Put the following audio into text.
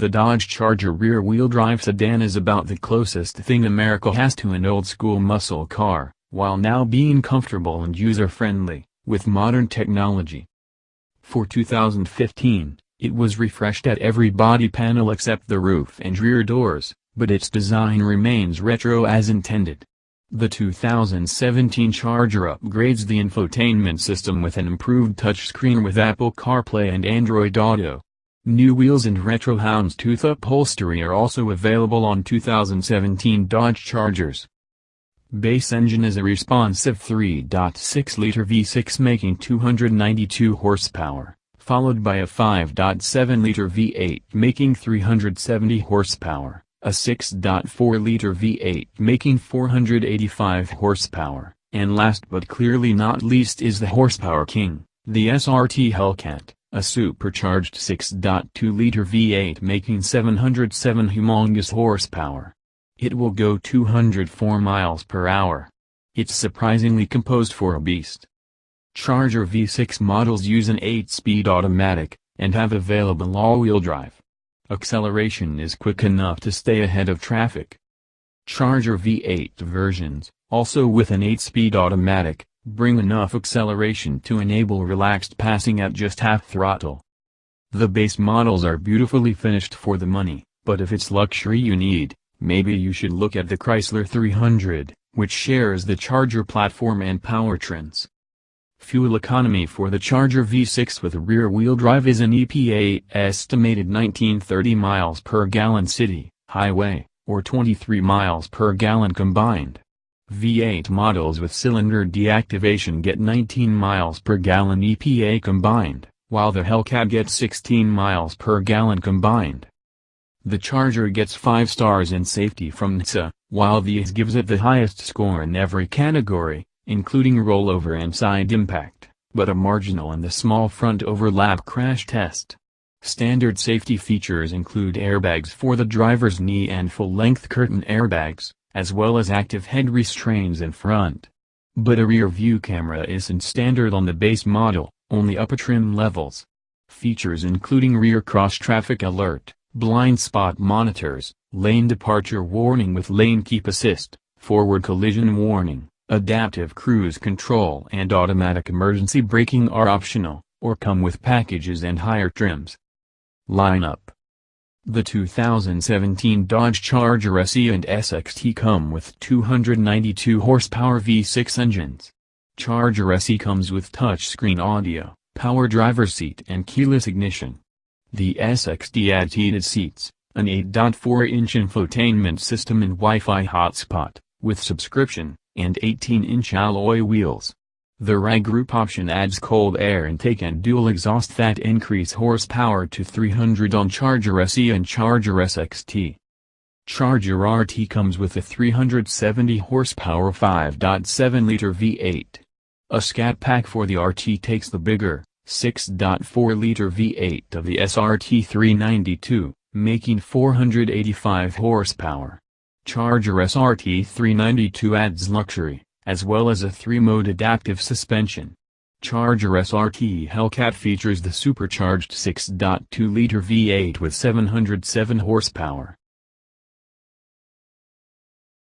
The Dodge Charger rear-wheel drive sedan is about the closest thing America has to an old-school muscle car, while now being comfortable and user-friendly, with modern technology. For 2015, it was refreshed at every body panel except the roof and rear doors, but its design remains retro as intended. The 2017 Charger upgrades the infotainment system with an improved touchscreen with Apple CarPlay and Android Auto. New wheels and retro houndstooth upholstery are also available on 2017 Dodge Chargers. Base engine is a responsive 3.6-liter V6 making 292 horsepower, followed by a 5.7-liter V8 making 370 horsepower, a 6.4-liter V8 making 485 horsepower, and last but clearly not least is the horsepower king, the SRT Hellcat, a supercharged 6.2-liter V8 making 707 humongous horsepower. It will go 204 miles per hour. It's surprisingly composed for a beast. Charger V6 models use an 8-speed automatic, and have available all-wheel drive. Acceleration is quick enough to stay ahead of traffic. Charger V8 versions, also with an 8-speed automatic, bring enough acceleration to enable relaxed passing at just half throttle. The base models are beautifully finished for the money, but if it's luxury you need, maybe you should look at the Chrysler 300, which shares the Charger platform and powertrains. Fuel economy for the Charger V6 with rear-wheel drive is an EPA estimated 1930 miles per gallon city, highway, or 23 miles per gallon combined. V8 models with cylinder deactivation get 19 miles per gallon EPA combined, while the Hellcat gets 16 miles per gallon combined. The Charger gets 5 stars in safety from NHTSA, while the IS gives it the highest score in every category, including rollover and side impact, but a marginal in the small front overlap crash test. Standard safety features include airbags for the driver's knee and full-length curtain airbags, as well as active head restraints in front. But a rear-view camera isn't standard on the base model, only upper trim levels. Features including rear cross-traffic alert, blind spot monitors, lane departure warning with lane keep assist, forward collision warning, adaptive cruise control and automatic emergency braking are optional, or come with packages and higher trims. Lineup. The 2017 Dodge Charger SE and SXT come with 292 horsepower V6 engines. Charger SE comes with touchscreen audio, power driver's seat and keyless ignition. The SXT adds heated seats, an 8.4-inch infotainment system and Wi-Fi hotspot, with subscription, and 18-inch alloy wheels. The RAG group option adds cold air intake and dual exhaust that increase horsepower to 300 on Charger SE and Charger SXT. Charger RT comes with a 370 horsepower 5.7-liter V8. A scat pack for the RT takes the bigger, 6.4-liter V8 of the SRT 392, making 485 horsepower. Charger SRT 392 adds luxury, as well as a 3-mode adaptive suspension. Charger SRT Hellcat features the supercharged 6.2-liter V8 with 707 horsepower.